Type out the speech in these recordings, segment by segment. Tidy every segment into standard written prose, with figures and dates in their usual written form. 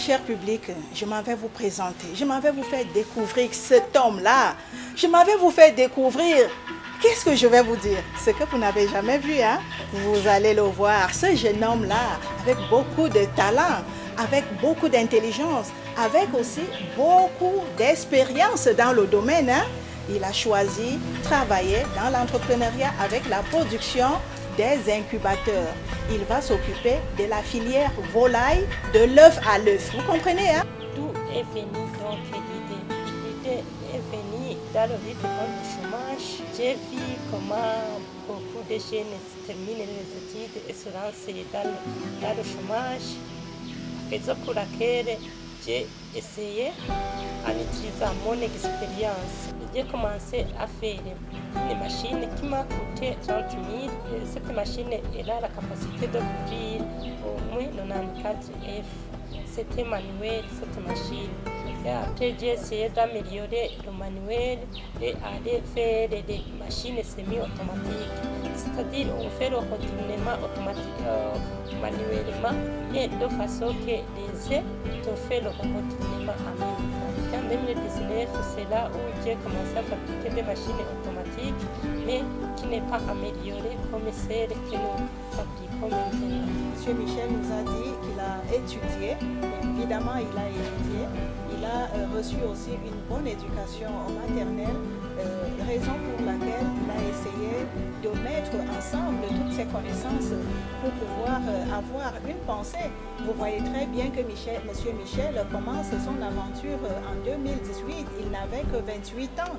cher public, je m'en vais vous présenter, je m'en vais vous faire découvrir cet homme-là. Je m'en vais vous faire découvrir, qu'est-ce que je vais vous dire? Ce que vous n'avez jamais vu, hein? Vous allez le voir, ce jeune homme-là, avec beaucoup de talent, avec beaucoup d'intelligence, avec aussi beaucoup d'expérience dans le domaine, hein? Il a choisi de travailler dans l'entrepreneuriat avec la production des incubateurs. Il va s'occuper de la filière volaille, de l'œuf à l'œuf. Vous comprenez, hein? D'où est venue donc l'idée? L'idée est venue dans le rythme du chômage. J'ai vu comment beaucoup de jeunes terminent les études et se lancent dans le chômage. Raison pour laquelle j'ai essayé en utilisant mon expérience. J'ai commencé à faire une machine qui m'a coûté 30 000. Cette machine elle a la capacité de couvrir au moins 94 F. C'était manuel cette machine. Et après j'ai essayé d'améliorer le manuel et aller faire des machines semi-automatiques. C'est-à-dire on fait le retournement automatique manuellement, mais de façon que les œufs te fait le retournement en même temps. En 2019, c'est là où j'ai commencé à fabriquer des machines automatiques, mais qui n'est pas améliorée comme celle que nous fabriquons maintenant. Monsieur Michel nous a dit qu'il a étudié, évidemment il a étudié, il a reçu aussi une bonne éducation maternelle, raison pour laquelle il a essayé de mettre ensemble toutes ses connaissances pour pouvoir avoir une pensée. Vous voyez très bien que Monsieur Michel commence son aventure en 2018, il n'avait que 28 ans.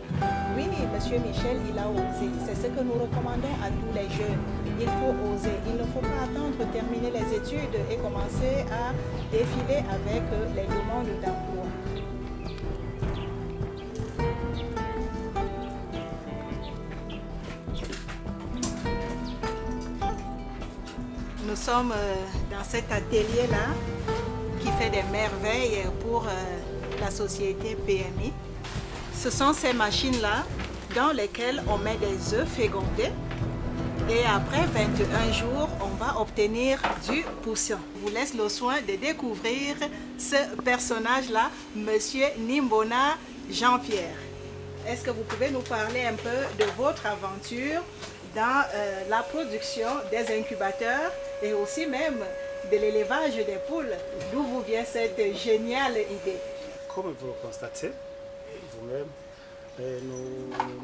Oui, Monsieur Michel, il a osé. C'est ce que nous recommandons à tous les jeunes. Il faut oser. Il ne faut pas attendre de terminer les études et commencer à défiler avec les demandes d'emploi. Nous sommes dans cet atelier-là qui fait des merveilles pour la société PMI. Ce sont ces machines-là dans lesquelles on met des œufs fécondés et après 21 jours, on va obtenir du poussin. Je vous laisse le soin de découvrir ce personnage-là, Monsieur Nimbona Jean-Pierre. Est-ce que vous pouvez nous parler un peu de votre aventure dans la production des incubateurs et aussi même de l'élevage des poules? D'où vous vient cette géniale idée? Comme vous le constatez vous-même,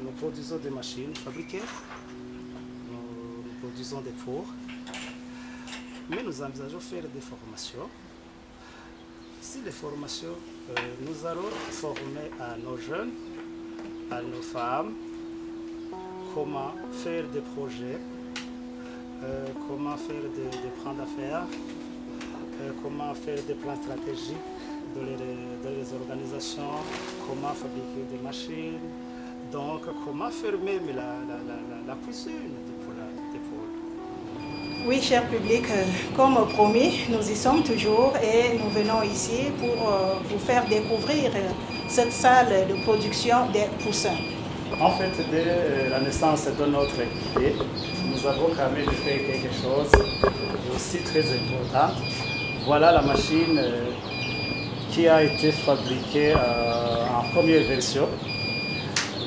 nous produisons des machines fabriquées, nous produisons des fours, mais nous envisageons de faire des formations. Si les formations, nous allons former à nos jeunes, à nos femmes, comment faire des projets, comment faire des plans d'affaires, comment faire des plans stratégiques dans les organisations, comment fabriquer des machines, donc comment faire même la cuisine des poules. Oui, cher public, comme promis, nous y sommes toujours et nous venons ici pour vous faire découvrir cette salle de production des poussins. En fait, dès la naissance de notre idée, nous avons quand même fait quelque chose aussi très important. Voilà la machine qui a été fabriquée en première version.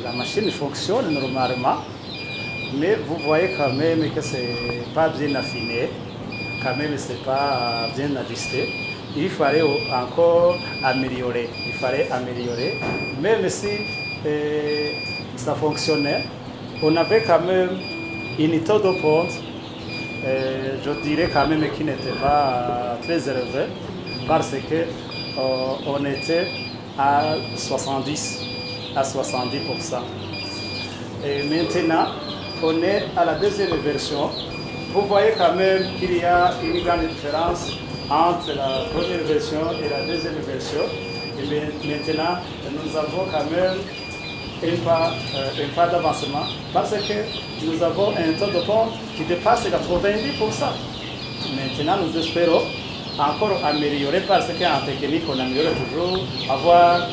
La machine fonctionne normalement, mais vous voyez quand même que ce n'est pas bien affiné, quand même ce n'est pas bien ajusté. Il fallait encore améliorer. Même si ça fonctionnait, on avait quand même une taux de ponte, je dirais quand même qui n'était pas très élevé, parce que on était à 70 à 70%. Et maintenant, on est à la deuxième version. Vous voyez quand même qu'il y a une grande différence entre la première version et la deuxième version. Et maintenant, nous avons quand même un pas d'avancement parce que nous avons un taux de ponte qui dépasse 90%. Maintenant, nous espérons encore améliorer parce qu'en technique, on améliore toujours, avoir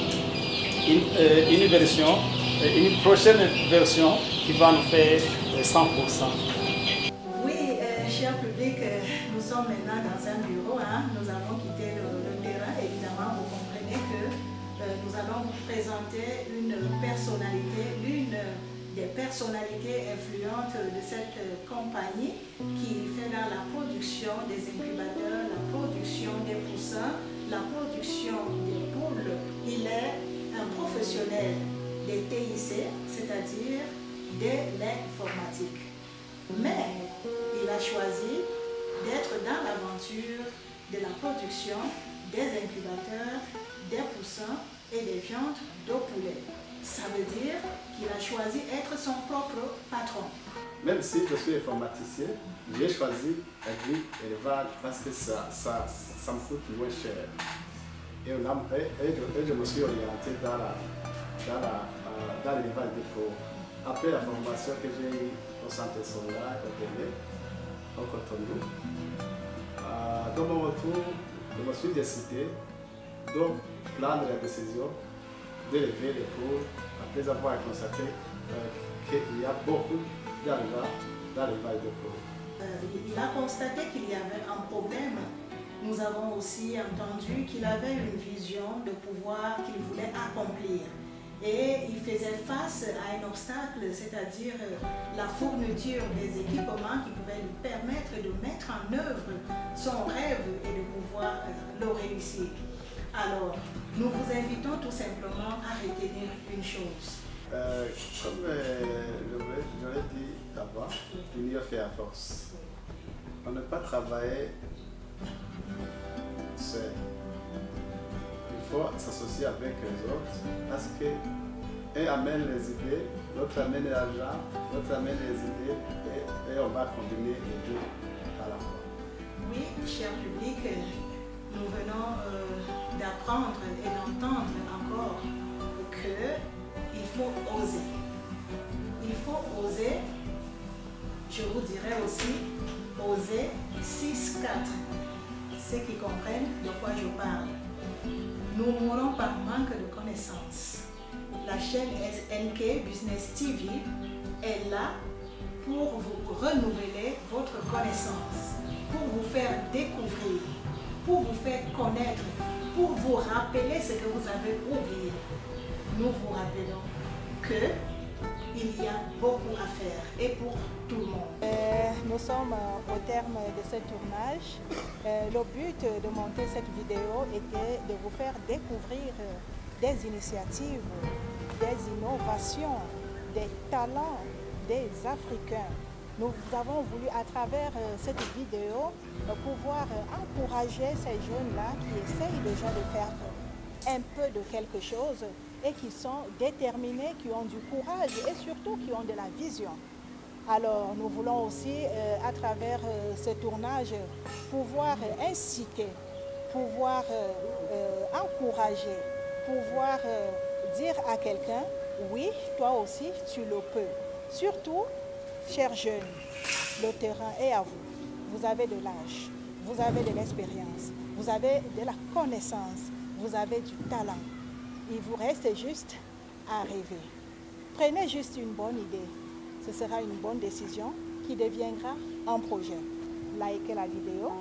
une version, une prochaine version qui va nous faire 100%. Oui, cher public, nous sommes maintenant dans un bureau. Nous avons quitté le terrain, évidemment. présenter une personnalité, l'une des personnalités influentes de cette compagnie qui fait dans la production des incubateurs, la production des poussins, la production des poules. Il est un professionnel des TIC, c'est-à-dire de l'informatique. Mais il a choisi d'être dans l'aventure de la production des incubateurs, des poussins et des viandes de poulet. Ça veut dire qu'il a choisi d'être son propre patron. Même si je suis informaticien, j'ai choisi l'agri-élevage parce que ça me coûte moins cher. Et je me suis orienté dans l'élevage de porcs. Après la formation que j'ai eue au centre Sola, au Cotonou, dans mon retour, je me suis décidé de prendre la décision d'élever les porcs après avoir constaté qu'il y a beaucoup d'arrivants dans l'élevage de porcs. Il a constaté qu'il y avait un problème. Nous avons aussi entendu qu'il avait une vision de pouvoir qu'il voulait accomplir. Et il faisait face à un obstacle, c'est-à-dire la fourniture des équipements qui pouvaient lui permettre de mettre en œuvre son rêve et de pouvoir le réussir. Alors, nous vous invitons tout simplement à retenir une chose. Comme je l'ai dit avant, l'union fait la force. On ne peut pas travailler seul. Il faut s'associer avec les autres parce que un amène les idées, l'autre amène l'argent, l'autre amène les idées et on va combiner les deux à la fois. Oui, cher public, nous venons d'apprendre et d'entendre encore qu'il faut oser. Il faut oser, je vous dirais aussi, oser 6-4. Ceux qui comprennent de quoi je parle. Nous mourons par manque de connaissances. La chaîne NK Business TV est là pour vous renouveler votre connaissance, pour vous faire découvrir, pour vous faire connaître, pour vous rappeler ce que vous avez oublié. Nous vous rappelons qu'il y a beaucoup à faire et pour tout le monde. Nous sommes au terme de ce tournage. Le but de monter cette vidéo était de vous faire découvrir des initiatives, des innovations, des talents des Africains. Nous avons voulu à travers cette vidéo pouvoir encourager ces jeunes-là qui essayent déjà de faire un peu de quelque chose et qui sont déterminés, qui ont du courage et surtout qui ont de la vision. Alors nous voulons aussi à travers ce tournage pouvoir inciter, pouvoir encourager, pouvoir dire à quelqu'un, oui, toi aussi tu le peux. Surtout, chers jeunes, le terrain est à vous. Vous avez de l'âge, vous avez de l'expérience, vous avez de la connaissance, vous avez du talent. Il vous reste juste à rêver. Prenez juste une bonne idée. Ce sera une bonne décision qui deviendra un projet. Likez la vidéo.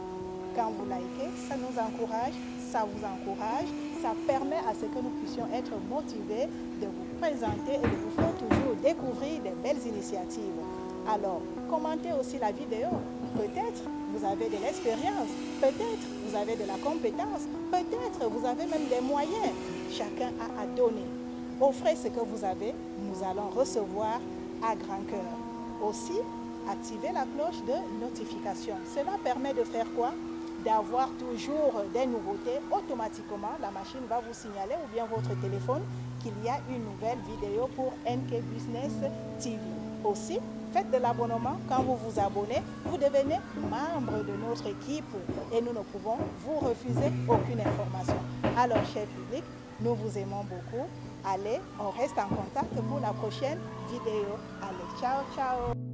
Quand vous likez, ça nous encourage, ça vous encourage, ça permet à ce que nous puissions être motivés de vous présenter et de vous faire toujours découvrir des belles initiatives. Alors, commentez aussi la vidéo. Peut-être vous avez de l'expérience, peut-être vous avez de la compétence, peut-être vous avez même des moyens. Chacun a à donner. Offrez ce que vous avez, nous allons recevoir à grand cœur. Aussi, activez la cloche de notification. Cela permet de faire quoi? D'avoir toujours des nouveautés. Automatiquement, la machine va vous signaler ou bien votre téléphone qu'il y a une nouvelle vidéo pour NK Business TV. Aussi, faites de l'abonnement. Quand vous vous abonnez, vous devenez membre de notre équipe et nous ne pouvons vous refuser aucune information. Alors, cher public, nous vous aimons beaucoup. Allez, on reste en contact pour la prochaine vidéo. Allez, ciao, ciao!